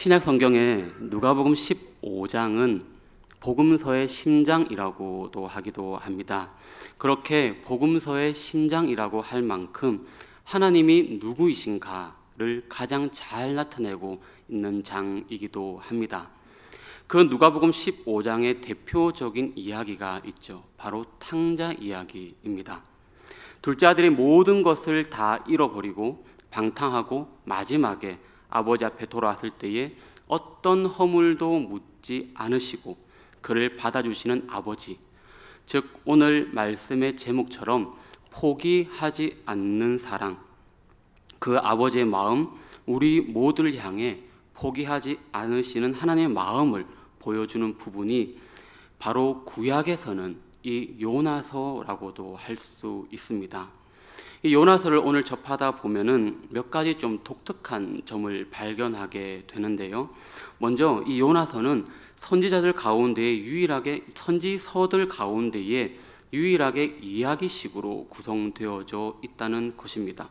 신약 성경에 누가복음 15장은 복음서의 심장이라고도 하기도 합니다. 그렇게 복음서의 심장이라고 할 만큼 하나님이 누구이신가를 가장 잘 나타내고 있는 장이기도 합니다. 그 누가복음 15장의 대표적인 이야기가 있죠. 바로 탕자 이야기입니다. 둘째 아들이 모든 것을 다 잃어버리고 방탕하고 마지막에 아버지 앞에 돌아왔을 때에 어떤 허물도 묻지 않으시고 그를 받아주시는 아버지, 즉 오늘 말씀의 제목처럼 포기하지 않는 사랑, 그 아버지의 마음, 우리 모두를 향해 포기하지 않으시는 하나님의 마음을 보여주는 부분이 바로 구약에서는 이 요나서라고도 할 수 있습니다. 이 요나서를 오늘 접하다 보면은 몇 가지 좀 독특한 점을 발견하게 되는데요. 먼저 이 요나서는 선지서들 가운데에 유일하게 이야기식으로 구성되어져 있다는 것입니다.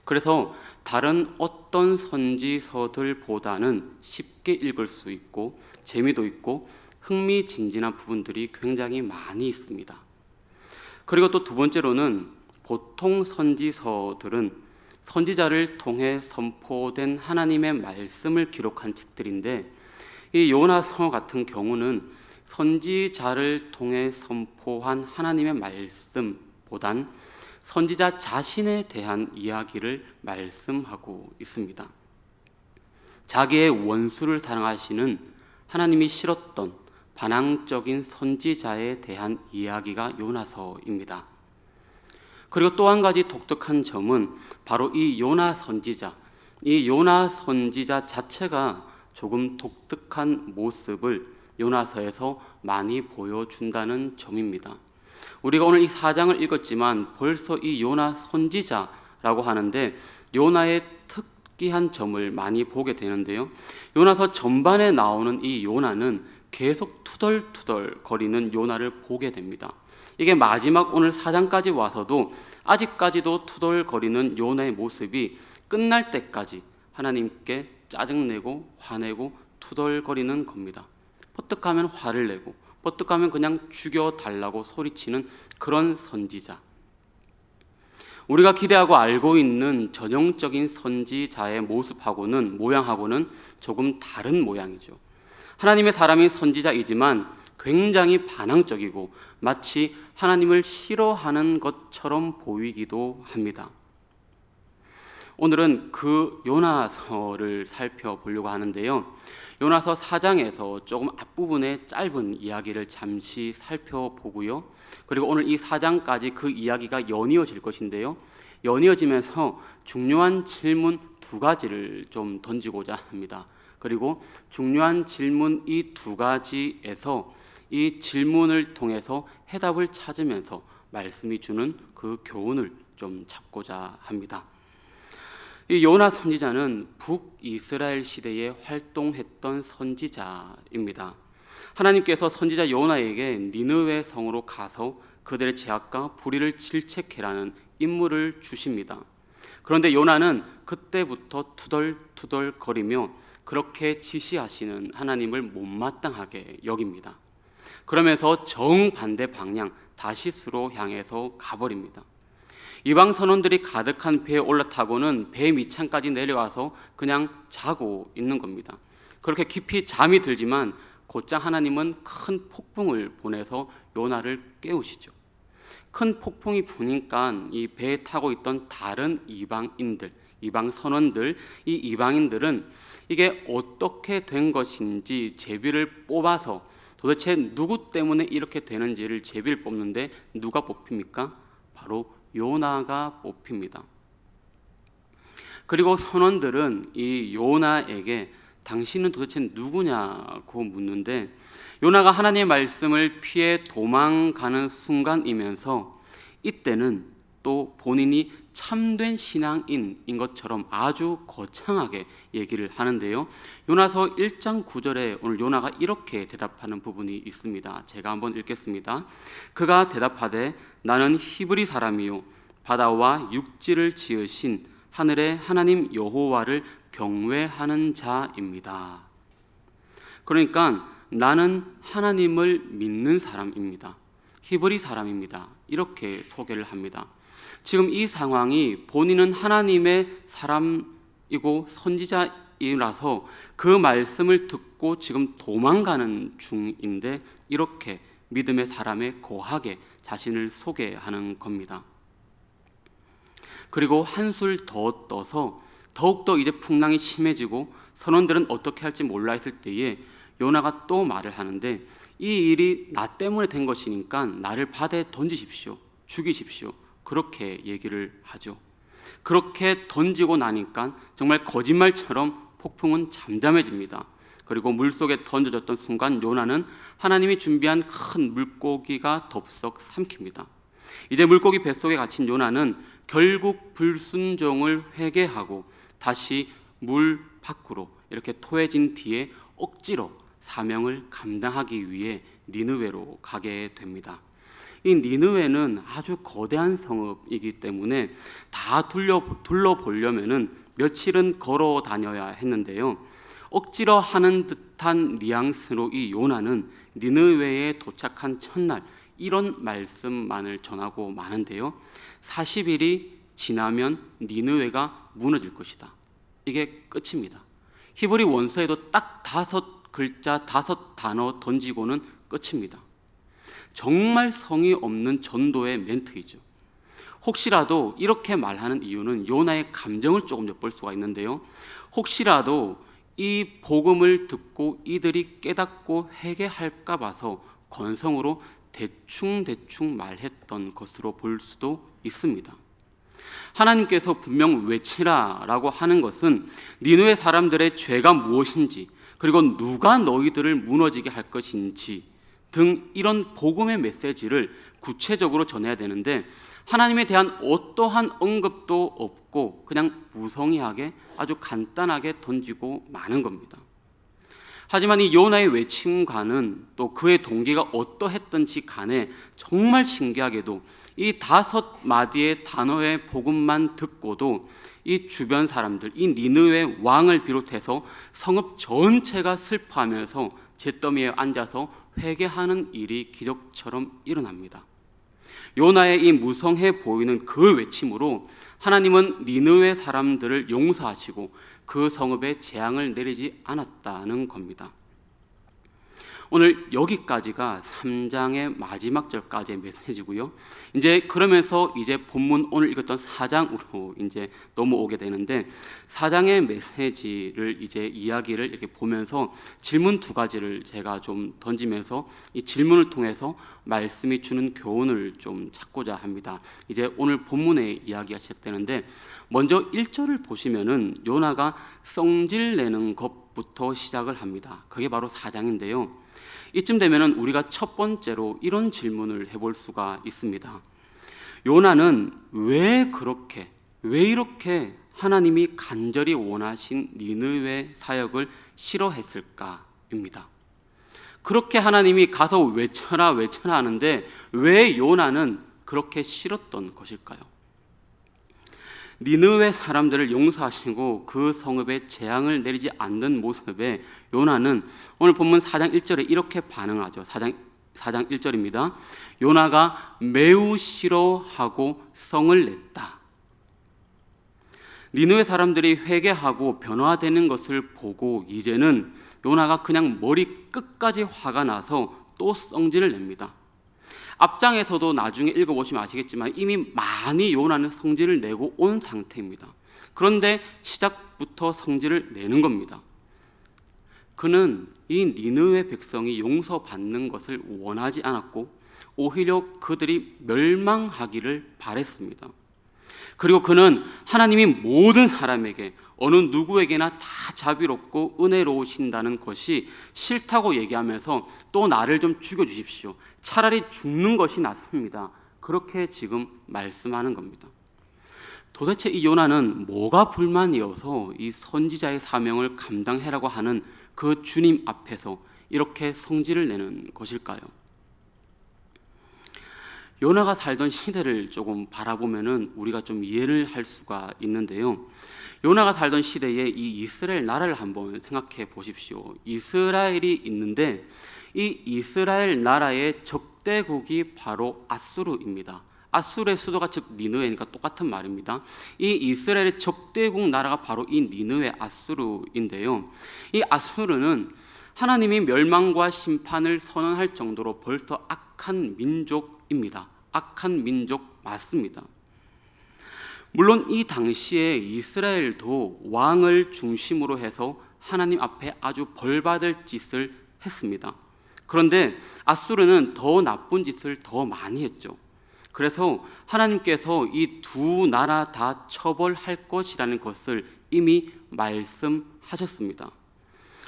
그래서 다른 어떤 선지서들보다는 쉽게 읽을 수 있고 재미도 있고 흥미진진한 부분들이 굉장히 많이 있습니다. 그리고 또 두 번째로는 보통 선지서들은 선지자를 통해 선포된 하나님의 말씀을 기록한 책들인데 이 요나서 같은 경우는 선지자를 통해 선포한 하나님의 말씀보단 선지자 자신에 대한 이야기를 말씀하고 있습니다. 자기의 원수를 사랑하시는 하나님이 싫었던 반항적인 선지자에 대한 이야기가 요나서입니다. 그리고 또 한 가지 독특한 점은 바로 이 요나 선지자 자체가 조금 독특한 모습을 요나서에서 많이 보여준다는 점입니다. 우리가 오늘 이 4장을 읽었지만 벌써 이 요나 선지자라고 하는데 요나의 특이한 점을 많이 보게 되는데요. 요나서 전반에 나오는 이 요나는 계속 투덜투덜 거리는 요나를 보게 됩니다. 이게 마지막 오늘 4장까지 와서도 아직까지도 투덜거리는 요나의 모습이 끝날 때까지 하나님께 짜증내고 화내고 투덜거리는 겁니다. 버뜩하면 화를 내고 버뜩하면 그냥 죽여달라고 소리치는 그런 선지자. 우리가 기대하고 알고 있는 전형적인 선지자의 모양하고는 조금 다른 모양이죠. 하나님의 사람인 선지자이지만 굉장히 반항적이고 마치 하나님을 싫어하는 것처럼 보이기도 합니다. 오늘은 그 요나서를 살펴보려고 하는데요. 요나서 4장에서 조금 앞부분의 짧은 이야기를 잠시 살펴보고요. 그리고 오늘 이 4장까지 그 이야기가 연이어질 것인데요. 연이어지면서 중요한 질문 2가지를 좀 던지고자 합니다. 그리고 중요한 질문 이 2가지에서 이 질문을 통해서 해답을 찾으면서 말씀이 주는 그 교훈을 좀 잡고자 합니다. 이 요나 선지자는 북이스라엘 시대에 활동했던 선지자입니다. 하나님께서 선지자 요나에게 니느웨 성으로 가서 그들의 죄악과 불의를 질책해라는 임무를 주십니다. 그런데 요나는 그때부터 투덜투덜거리며 그렇게 지시하시는 하나님을 못마땅하게 여깁니다. 그러면서 정반대 방향 다시스로 향해서 가버립니다. 이방 선원들이 가득한 배에 올라타고는 배 밑창까지 내려와서 그냥 자고 있는 겁니다. 그렇게 깊이 잠이 들지만 곧장 하나님은 큰 폭풍을 보내서 요나를 깨우시죠. 큰 폭풍이 부니까 이 배에 타고 있던 다른 이방 선원들, 이 이방인들은 이게 어떻게 된 것인지 제비를 뽑아서 도대체 누구 때문에 이렇게 되는지를 제비를 뽑는데 누가 뽑힙니까? 바로 요나가 뽑힙니다. 그리고 선원들은 이 요나에게 당신은 도대체 누구냐고 묻는데 요나가 하나님의 말씀을 피해 도망가는 순간이면서 이때는 또 본인이 참된 신앙인인 것처럼 아주 거창하게 얘기를 하는데요. 요나서 1장 9절에 오늘 요나가 이렇게 대답하는 부분이 있습니다. 제가 한번 읽겠습니다. 그가 대답하되 나는 히브리 사람이요 바다와 육지를 지으신 하늘의 하나님 여호와를 경외하는 자입니다. 그러니까 나는 하나님을 믿는 사람입니다. 히브리 사람입니다. 이렇게 소개를 합니다. 지금 이 상황이 본인은 하나님의 사람이고 선지자이라서 그 말씀을 듣고 지금 도망가는 중인데 이렇게 믿음의 사람에 거하게 자신을 소개하는 겁니다. 그리고 한술 더 떠서 더욱더 이제 풍랑이 심해지고 선원들은 어떻게 할지 몰라 했을 때에 요나가 또 말을 하는데 이 일이 나 때문에 된 것이니까 나를 바다에 던지십시오. 죽이십시오. 그렇게 얘기를 하죠. 그렇게 던지고 나니까 정말 거짓말처럼 폭풍은 잠잠해집니다. 그리고 물속에 던져졌던 순간 요나는 하나님이 준비한 큰 물고기가 덥석 삼킵니다. 이제 물고기 뱃속에 갇힌 요나는 결국 불순종을 회개하고 다시 물 밖으로 이렇게 토해진 뒤에 억지로 사명을 감당하기 위해 니느웨로 가게 됩니다. 이 니느웨는 아주 거대한 성읍이기 때문에 다 둘러보려면은 며칠은 걸어 다녀야 했는데요. 억지로 하는 듯한 뉘앙스로 이 요나는 니느웨에 도착한 첫날 이런 말씀만을 전하고 마는데요. 40일이 지나면 니느웨가 무너질 것이다. 이게 끝입니다. 히브리 원서에도 딱 5글자 5단어 던지고는 끝입니다. 정말 성의 없는 전도의 멘트이죠. 혹시라도 이렇게 말하는 이유는 요나의 감정을 조금 엿볼 수가 있는데요. 혹시라도 이 복음을 듣고 이들이 깨닫고 회개할까 봐서 건성으로 대충 말했던 것으로 볼 수도 있습니다. 하나님께서 분명 외치라라고 하는 것은 니느웨 사람들의 죄가 무엇인지 그리고 누가 너희들을 무너지게 할 것인지 등 이런 복음의 메시지를 구체적으로 전해야 되는데 하나님에 대한 어떠한 언급도 없고 그냥 무성의하게 아주 간단하게 던지고 마는 겁니다. 하지만 이 요나의 외침과는 또 그의 동기가 어떠했던지 간에 정말 신기하게도 이 5마디의 단어의 복음만 듣고도 이 주변 사람들, 이 니느웨 왕을 비롯해서 성읍 전체가 슬퍼하면서 잿더미에 앉아서 회개하는 일이 기적처럼 일어납니다. 요나의 이 무성해 보이는 그 외침으로 하나님은 니느웨 사람들을 용서하시고 그 성읍에 재앙을 내리지 않았다는 겁니다. 오늘 여기까지가 3장의 마지막 절까지의 메시지고요. 이제 그러면서 이제 본문 오늘 읽었던 4장으로 이제 넘어오게 되는데 4장의 메시지를 이제 이야기를 이렇게 보면서 질문 2가지를 제가 좀 던지면서 이 질문을 통해서 말씀이 주는 교훈을 좀 찾고자 합니다. 이제 오늘 본문의 이야기가 시작되는데 먼저 1절을 보시면은 요나가 성질 내는 것부터 시작을 합니다. 그게 바로 4장인데요. 이쯤 되면은 우리가 첫 번째로 이런 질문을 해볼 수가 있습니다. 요나는 왜 이렇게 하나님이 간절히 원하신 니느웨 사역을 싫어했을까입니다. 그렇게 하나님이 가서 외쳐라 하는데 왜 요나는 그렇게 싫었던 것일까요? 니느웨 사람들을 용서하시고 그 성읍에 재앙을 내리지 않는 모습에 요나는 오늘 본문 4장 1절에 이렇게 반응하죠. 4장 1절입니다. 요나가 매우 싫어하고 성을 냈다. 니느웨 사람들이 회개하고 변화되는 것을 보고 이제는 요나가 그냥 머리 끝까지 화가 나서 또 성질을 냅니다. 앞장에서도 나중에 읽어보시면 아시겠지만 이미 많이 요나는 성질을 내고 온 상태입니다. 그런데 시작부터 성질을 내는 겁니다. 그는 이 니느웨 백성이 용서받는 것을 원하지 않았고 오히려 그들이 멸망하기를 바랬습니다. 그리고 그는 하나님이 모든 사람에게 어느 누구에게나 다 자비롭고 은혜로우신다는 것이 싫다고 얘기하면서 또 나를 좀 죽여주십시오. 차라리 죽는 것이 낫습니다. 그렇게 지금 말씀하는 겁니다. 도대체 이 요나는 뭐가 불만이어서 이 선지자의 사명을 감당해라고 하는 그 주님 앞에서 이렇게 성질을 내는 것일까요? 요나가 살던 시대를 조금 바라보면은 우리가 좀 이해를 할 수가 있는데요. 요나가 살던 시대에 이 이스라엘 나라를 한번 생각해 보십시오. 이스라엘이 있는데 이 이스라엘 나라의 적대국이 바로 아수르입니다. 아수르의 수도가 즉 니느웨니까 똑같은 말입니다. 이 이스라엘의 적대국 나라가 바로 이 니느웨 아수르인데요. 이 아수르는 하나님이 멸망과 심판을 선언할 정도로 벌써 악한 민족입니다. 악한 민족 맞습니다. 물론 이 당시에 이스라엘도 왕을 중심으로 해서 하나님 앞에 아주 벌받을 짓을 했습니다. 그런데 아수르는 더 나쁜 짓을 더 많이 했죠. 그래서 하나님께서 이 두 나라 다 처벌할 것이라는 것을 이미 말씀하셨습니다.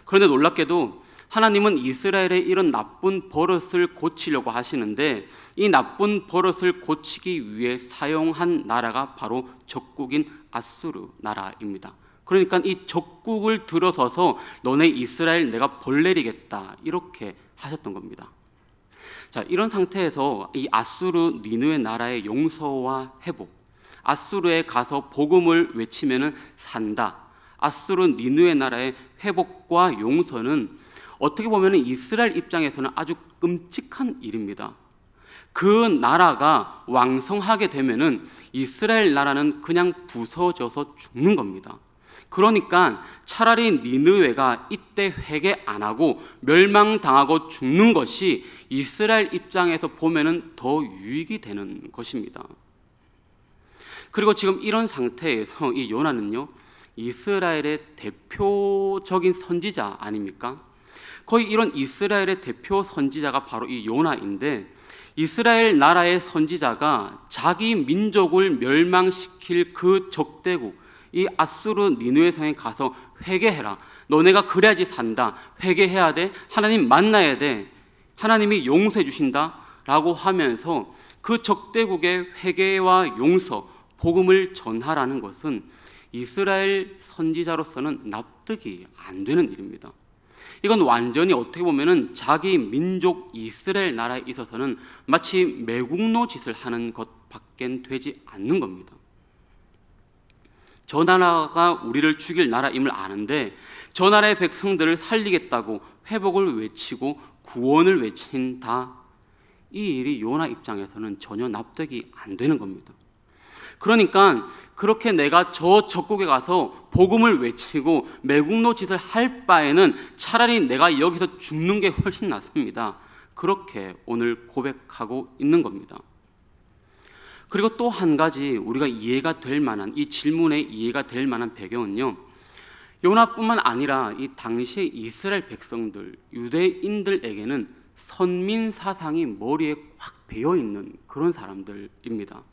그런데 놀랍게도 하나님은 이스라엘의 이런 나쁜 버릇을 고치려고 하시는데 이 나쁜 버릇을 고치기 위해 사용한 나라가 바로 적국인 아수르 나라입니다. 그러니까 이 적국을 들어서서 너네 이스라엘 내가 벌 내리겠다 이렇게 하셨던 겁니다. 자, 이런 상태에서 이 아수르 니느웨 나라의 용서와 회복, 아수르에 가서 복음을 외치면은 산다. 아수르 니느웨 나라의 회복과 용서는 어떻게 보면 이스라엘 입장에서는 아주 끔찍한 일입니다. 그 나라가 왕성하게 되면은 이스라엘 나라는 그냥 부서져서 죽는 겁니다. 그러니까 차라리 니느웨가 이때 회개 안 하고 멸망당하고 죽는 것이 이스라엘 입장에서 보면은 더 유익이 되는 것입니다. 그리고 지금 이런 상태에서 이 요나는요, 이스라엘의 대표적인 선지자 아닙니까? 거의 이런 이스라엘의 대표 선지자가 바로 이 요나인데, 이스라엘 나라의 선지자가 자기 민족을 멸망시킬 그 적대국 이 아수르 니느웨 성에 가서 회개해라. 너네가 그래야지 산다. 회개해야 돼. 하나님 만나야 돼. 하나님이 용서해 주신다 라고 하면서 그 적대국의 회개와 용서, 복음을 전하라는 것은 이스라엘 선지자로서는 납득이 안 되는 일입니다. 이건 완전히 어떻게 보면은 자기 민족 이스라엘 나라에 있어서는 마치 매국노 짓을 하는 것밖엔 되지 않는 겁니다. 저 나라가 우리를 죽일 나라임을 아는데 저 나라의 백성들을 살리겠다고 회복을 외치고 구원을 외친다. 이 일이 요나 입장에서는 전혀 납득이 안 되는 겁니다. 그러니까 그렇게 내가 저 적국에 가서 복음을 외치고 매국노 짓을 할 바에는 차라리 내가 여기서 죽는 게 훨씬 낫습니다. 그렇게 오늘 고백하고 있는 겁니다. 그리고 또 한 가지 우리가 이해가 될 만한, 이 질문에 이해가 될 만한 배경은요, 요나뿐만 아니라 이 당시에 이스라엘 백성들, 유대인들에게는 선민 사상이 머리에 꽉 배어있는 그런 사람들입니다.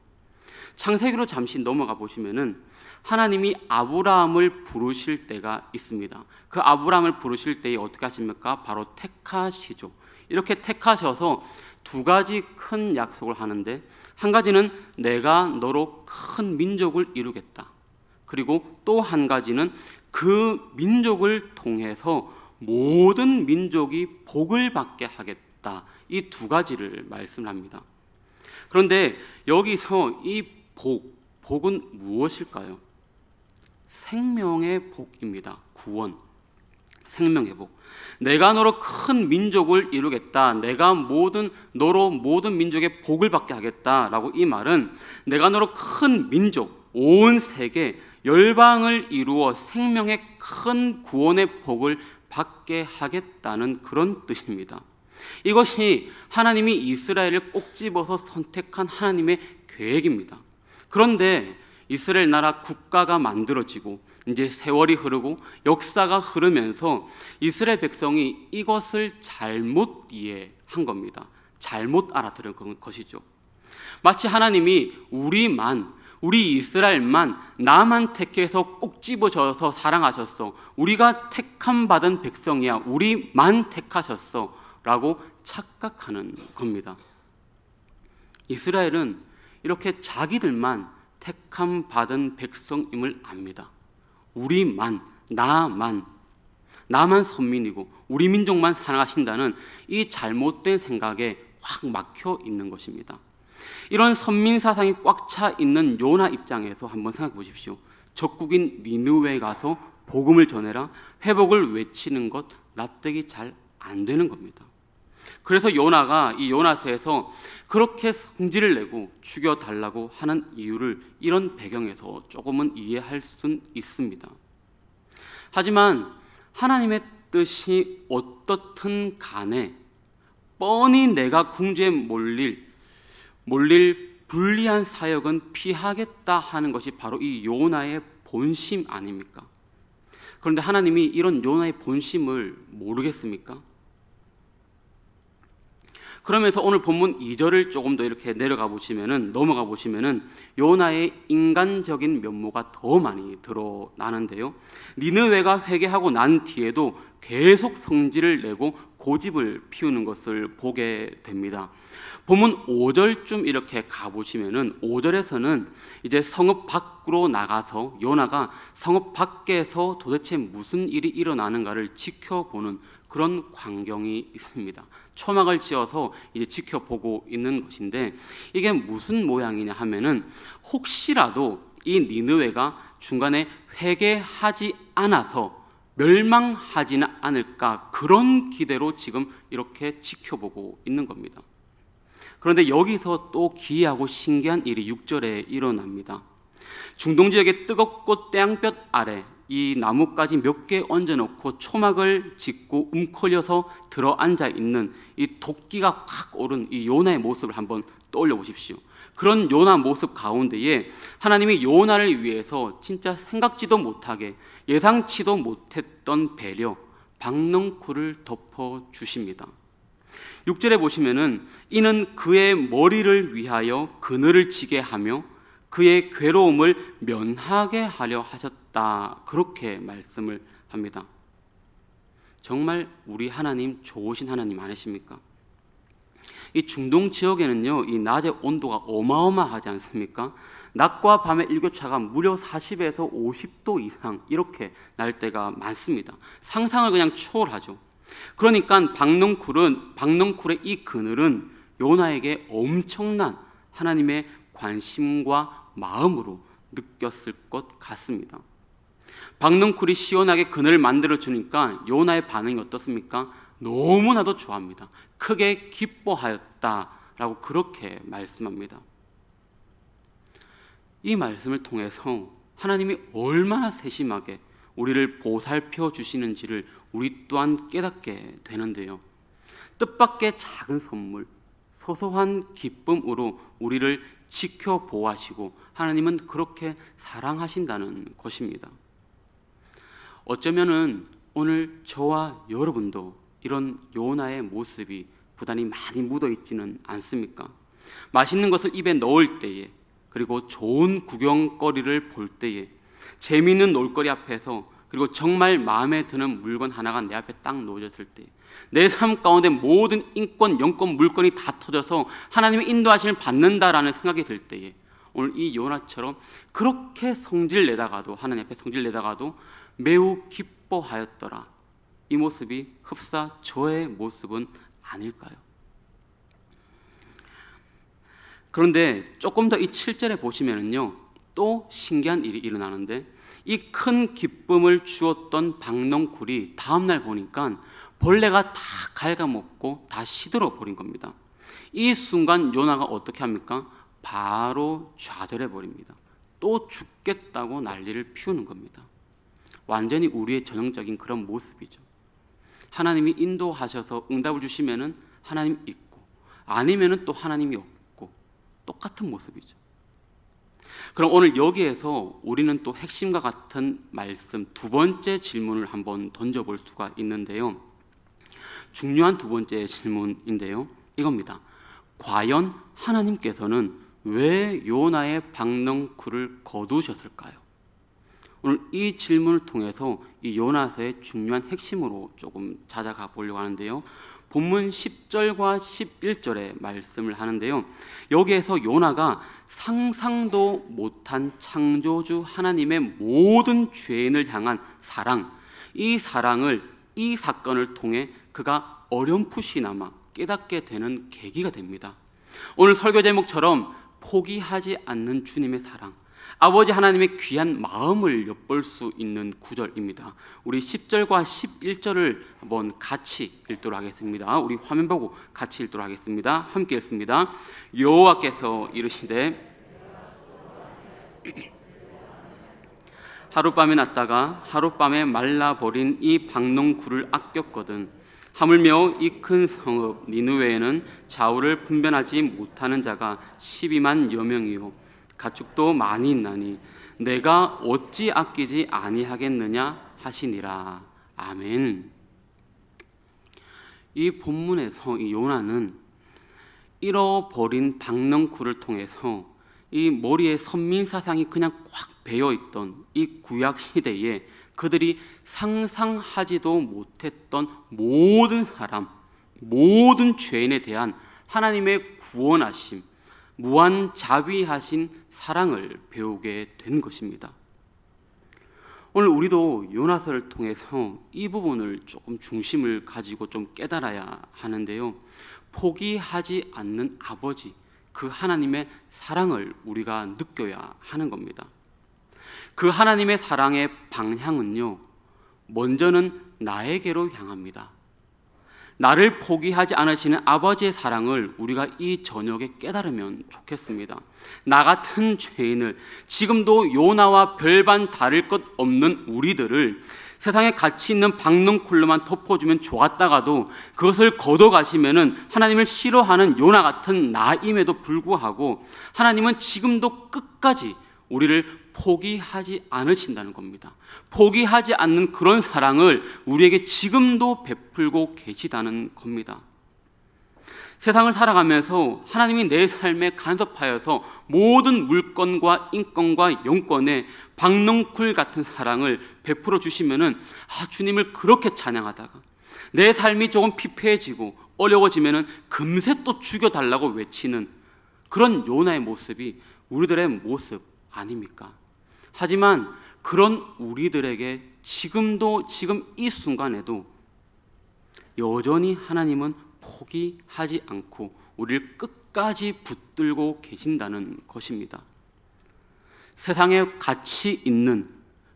창세기로 잠시 넘어가 보시면은 하나님이 아브라함을 부르실 때가 있습니다. 그 아브라함을 부르실 때에 어떻게 하십니까? 바로 택하시죠. 이렇게 택하셔서 두 가지 큰 약속을 하는데, 한 가지는 내가 너로 큰 민족을 이루겠다. 그리고 또 한 가지는 그 민족을 통해서 모든 민족이 복을 받게 하겠다. 이 두 가지를 말씀합니다. 그런데 여기서 이 복은 무엇일까요? 생명의 복입니다. 구원, 생명의 복. 내가 너로 큰 민족을 이루겠다. 내가 너로 모든 민족의 복을 받게 하겠다라고, 이 말은 내가 너로 큰 민족, 온 세계 열방을 이루어 생명의 큰 구원의 복을 받게 하겠다는 그런 뜻입니다. 이것이 하나님이 이스라엘을 꼭 집어서 선택한 하나님의 계획입니다. 그런데 이스라엘 나라 국가가 만들어지고 이제 세월이 흐르고 역사가 흐르면서 이스라엘 백성이 이것을 잘못 이해한 겁니다. 잘못 알아들은 것이죠. 마치 하나님이 우리 이스라엘만, 나만 택해서 꼭 집어줘서 사랑하셨어. 우리가 택함 받은 백성이야. 우리만 택하셨어. 라고 착각하는 겁니다. 이스라엘은 이렇게 자기들만 택함 받은 백성임을 압니다. 나만 선민이고 우리 민족만 사랑하신다는 이 잘못된 생각에 확 막혀 있는 것입니다. 이런 선민 사상이 꽉 차 있는 요나 입장에서 한번 생각해 보십시오. 적국인 니느웨에 가서 복음을 전해라, 회복을 외치는 것 납득이 잘 안 되는 겁니다. 그래서 요나가 이 요나서에서 그렇게 성질을 내고 죽여달라고 하는 이유를 이런 배경에서 조금은 이해할 수는 있습니다. 하지만 하나님의 뜻이 어떻든 간에 뻔히 내가 궁지에 몰릴 불리한 사역은 피하겠다 하는 것이 바로 이 요나의 본심 아닙니까? 그런데 하나님이 이런 요나의 본심을 모르겠습니까? 그러면서 오늘 본문 2절을 조금 더 이렇게 넘어가 보시면은 요나의 인간적인 면모가 더 많이 드러나는데요. 니느웨가 회개하고 난 뒤에도 계속 성질을 내고 고집을 피우는 것을 보게 됩니다. 본문 5절쯤 이렇게 가보시면은 5절에서는 이제 성읍 밖으로 나가서 요나가 성읍 밖에서 도대체 무슨 일이 일어나는가를 지켜보는 그런 광경이 있습니다. 초막을 지어서 이제 지켜보고 있는 것인데, 이게 무슨 모양이냐 하면은 혹시라도 이 니느웨가 중간에 회개하지 않아서 멸망하지는 않을까, 그런 기대로 지금 이렇게 지켜보고 있는 겁니다. 그런데 여기서 또 기이하고 신기한 일이 6절에 일어납니다. 중동 지역의 뜨겁고 태양볕 아래 이 나뭇가지 몇 개 얹어놓고 초막을 짓고 움켜려서 들어앉아 있는 이 도끼가 확 오른 이 요나의 모습을 한번 떠올려 보십시오. 그런 요나 모습 가운데에 하나님이 요나를 위해서 진짜 생각지도 못하게 예상치도 못했던 배려, 박넝쿨을 덮어 주십니다. 6절에 보시면은 이는 그의 머리를 위하여 그늘을 지게 하며 그의 괴로움을 면하게 하려 하셨다, 그렇게 말씀을 합니다. 정말 우리 하나님 좋으신 하나님 아니십니까? 이 중동 지역에는요, 이 낮의 온도가 어마어마하지 않습니까? 낮과 밤의 일교차가 무려 40에서 50도 이상 이렇게 날 때가 많습니다. 상상을 그냥 초월하죠. 그러니까 박넝쿨의 이 그늘은 요나에게 엄청난 하나님의 관심과 마음으로 느꼈을 것 같습니다. 박넝쿨이 시원하게 그늘을 만들어 주니까 요나의 반응이 어떻습니까? 너무나도 좋아합니다. 크게 기뻐하였다라고 그렇게 말씀합니다. 이 말씀을 통해서 하나님이 얼마나 세심하게 우리를 보살펴 주시는지를 우리 또한 깨닫게 되는데요. 뜻밖의 작은 선물, 소소한 기쁨으로 우리를 지켜보아시고 하나님은 그렇게 사랑하신다는 것입니다. 어쩌면은 오늘 저와 여러분도 이런 요나의 모습이 부단히 많이 묻어 있지는 않습니까? 맛있는 것을 입에 넣을 때에, 그리고 좋은 구경거리를 볼 때에, 재미있는 놀거리 앞에서, 그리고 정말 마음에 드는 물건 하나가 내 앞에 딱 놓여졌을 때, 내 삶 가운데 모든 인권, 영권, 물건이 다 터져서 하나님의 인도하심을 받는다라는 생각이 들 때에, 오늘 이 요나처럼 그렇게 성질내다가도, 하나님 앞에 성질내다가도 매우 기뻐하였더라, 이 모습이 흡사 저의 모습은 아닐까요? 그런데 조금 더 이 7절에 보시면은요, 또 신기한 일이 일어나는데, 이 큰 기쁨을 주었던 박넝쿨이 다음날 보니까 벌레가 다 갉아먹고 다 시들어 버린 겁니다. 이 순간 요나가 어떻게 합니까? 바로 좌절해 버립니다. 또 죽겠다고 난리를 피우는 겁니다. 완전히 우리의 전형적인 그런 모습이죠. 하나님이 인도하셔서 응답을 주시면은 하나님 있고, 아니면은 또 하나님이 없고, 똑같은 모습이죠. 그럼 오늘 여기에서 우리는 또 핵심과 같은 말씀, 두 번째 질문을 한번 던져볼 수가 있는데요. 중요한 두 번째 질문인데요, 이겁니다. 과연 하나님께서는 왜 요나의 박넝쿨을 거두셨을까요? 오늘 이 질문을 통해서 이 요나서의 중요한 핵심으로 조금 찾아가 보려고 하는데요. 본문 10절과 11절의 말씀을 하는데요. 여기에서 요나가 상상도 못한 창조주 하나님의 모든 죄인을 향한 사랑, 이 사랑을 이 사건을 통해 그가 어렴풋이나마 깨닫게 되는 계기가 됩니다. 오늘 설교 제목처럼 포기하지 않는 주님의 사랑, 아버지 하나님의 귀한 마음을 엿볼 수 있는 구절입니다. 우리 10절과 11절을 한번 같이 읽도록 하겠습니다. 우리 화면 보고 같이 읽도록 하겠습니다. 함께 읽습니다. 여호와께서 이르시되 하룻밤에 났다가 하룻밤에 말라버린 이 박농쿨을 아꼈거든. 하물며 이 큰 성읍 니느웨에는 좌우를 분별하지 못하는 자가 12만 여명이요 가축도 많이 있나니 내가 어찌 아끼지 아니하겠느냐 하시니라. 아멘. 이 본문에서 이 요나는 잃어버린 박넝쿨을 통해서 이 머리에 선민 사상이 그냥 꽉 배어있던 이 구약 시대에 그들이 상상하지도 못했던 모든 사람, 모든 죄인에 대한 하나님의 구원하심, 무한 자비하신 사랑을 배우게 된 것입니다. 오늘 우리도 요나서를 통해서 이 부분을 조금 중심을 가지고 좀 깨달아야 하는데요. 포기하지 않는 아버지, 그 하나님의 사랑을 우리가 느껴야 하는 겁니다. 그 하나님의 사랑의 방향은요, 먼저는 나에게로 향합니다. 나를 포기하지 않으시는 아버지의 사랑을 우리가 이 저녁에 깨달으면 좋겠습니다. 나 같은 죄인을, 지금도 요나와 별반 다를 것 없는 우리들을 세상에 가치 있는 박넝쿨로만 덮어주면 좋았다가도 그것을 걷어가시면은 하나님을 싫어하는 요나 같은 나임에도 불구하고 하나님은 지금도 끝까지 우리를 포기하지 않으신다는 겁니다. 포기하지 않는 그런 사랑을 우리에게 지금도 베풀고 계시다는 겁니다. 세상을 살아가면서 하나님이 내 삶에 간섭하여서 모든 물건과 인권과 영권에 박넝쿨 같은 사랑을 베풀어 주시면은 주님을 그렇게 찬양하다가 내 삶이 조금 피폐해지고 어려워지면은 금세 또 죽여달라고 외치는 그런 요나의 모습이 우리들의 모습 아닙니까? 하지만 그런 우리들에게 지금 이 순간에도 여전히 하나님은 포기하지 않고 우리를 끝까지 붙들고 계신다는 것입니다. 세상에 가치 있는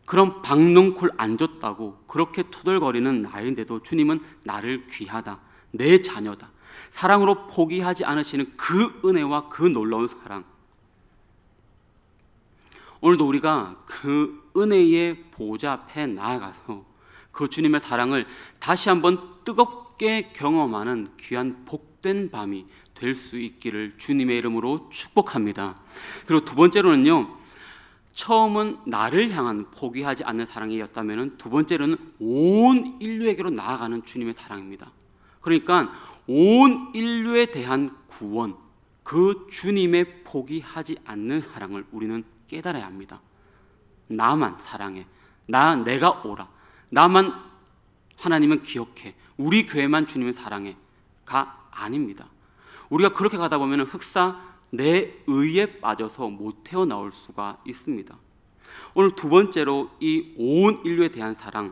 그런 박넝쿨 안 줬다고 그렇게 투덜거리는 나인데도 주님은 나를 귀하다, 내 자녀다, 사랑으로 포기하지 않으시는 그 은혜와 그 놀라운 사랑, 오늘도 우리가 그 은혜의 보좌 앞에 나아가서 그 주님의 사랑을 다시 한번 뜨겁게 경험하는 귀한 복된 밤이 될 수 있기를 주님의 이름으로 축복합니다. 그리고 두 번째로는요, 처음은 나를 향한 포기하지 않는 사랑이었다면 두 번째로는 온 인류에게로 나아가는 주님의 사랑입니다. 그러니까 온 인류에 대한 구원, 그 주님의 포기하지 않는 사랑을 우리는 깨달아야 합니다. 나만 사랑해, 내가 오라, 나만 하나님은 기억해, 우리 교회만 주님을 사랑해가 아닙니다. 우리가 그렇게 가다 보면 흑사 내 의에 빠져서 못 헤어나올 수가 있습니다. 오늘 두 번째로 이 온 인류에 대한 사랑,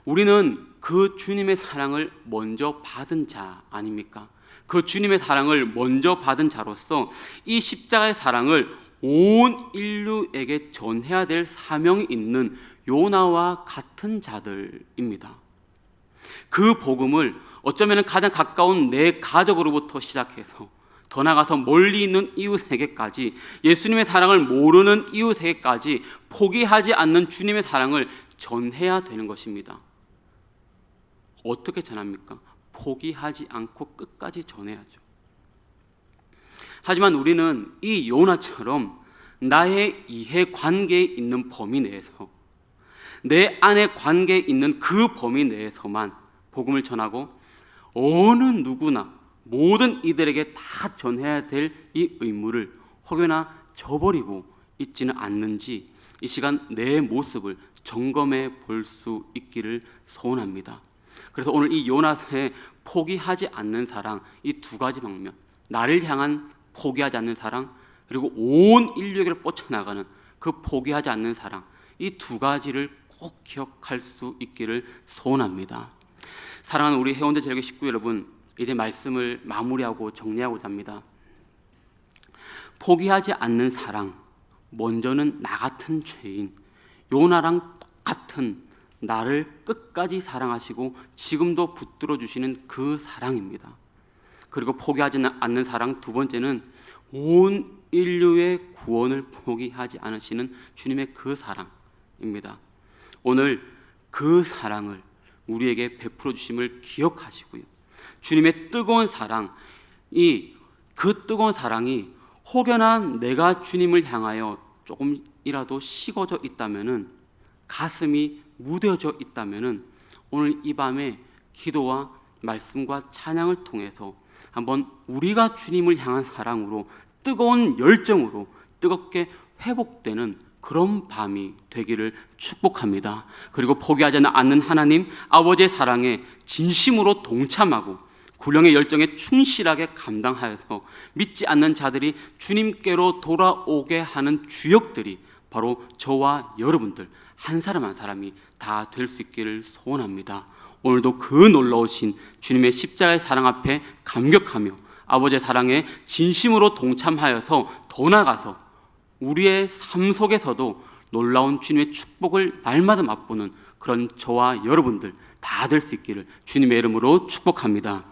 우리는 그 주님의 사랑을 먼저 받은 자 아닙니까? 그 주님의 사랑을 먼저 받은 자로서 이 십자가의 사랑을 온 인류에게 전해야 될 사명이 있는 요나와 같은 자들입니다. 그 복음을 어쩌면 가장 가까운 내 가족으로부터 시작해서 더 나아가서 멀리 있는 이웃에게까지, 예수님의 사랑을 모르는 이웃에게까지 포기하지 않는 주님의 사랑을 전해야 되는 것입니다. 어떻게 전합니까? 포기하지 않고 끝까지 전해야죠. 하지만 우리는 이 요나처럼 나의 이해관계에 있는 범위 내에서, 내 안의 관계에 있는 그 범위 내에서만 복음을 전하고 어느 누구나 모든 이들에게 다 전해야 될 이 의무를 혹여나 저버리고 있지는 않는지 이 시간 내 모습을 점검해 볼 수 있기를 소원합니다. 그래서 오늘 이 요나서의 포기하지 않는 사랑, 이 두 가지 방면, 나를 향한 포기하지 않는 사랑, 그리고 온 인류에게 뻗쳐나가는 그 포기하지 않는 사랑, 이 두 가지를 꼭 기억할 수 있기를 소원합니다. 사랑하는 우리 해운대 제일교회 식구 여러분, 이제 말씀을 마무리하고 정리하고자 합니다. 포기하지 않는 사랑, 먼저는 나 같은 죄인 요나랑 똑같은 나를 끝까지 사랑하시고 지금도 붙들어 주시는 그 사랑입니다. 그리고 포기하지 않는 사랑, 두 번째는 온 인류의 구원을 포기하지 않으시는 주님의 그 사랑입니다. 오늘 그 사랑을 우리에게 베풀어 주심을 기억하시고요. 주님의 뜨거운 사랑, 그 뜨거운 사랑이 혹여나 내가 주님을 향하여 조금이라도 식어져 있다면은, 가슴이 무뎌져 있다면은, 오늘 이 밤에 기도와 말씀과 찬양을 통해서 한번 우리가 주님을 향한 사랑으로, 뜨거운 열정으로 뜨겁게 회복되는 그런 밤이 되기를 축복합니다. 그리고 포기하지 않는 하나님 아버지의 사랑에 진심으로 동참하고 구령의 열정에 충실하게 감당하여서 믿지 않는 자들이 주님께로 돌아오게 하는 주역들이 바로 저와 여러분들 한 사람 한 사람이 다 될 수 있기를 소원합니다. 오늘도 그 놀라우신 주님의 십자가의 사랑 앞에 감격하며 아버지의 사랑에 진심으로 동참하여서 더 나아가서 우리의 삶 속에서도 놀라운 주님의 축복을 날마다 맛보는 그런 저와 여러분들 다 될 수 있기를 주님의 이름으로 축복합니다.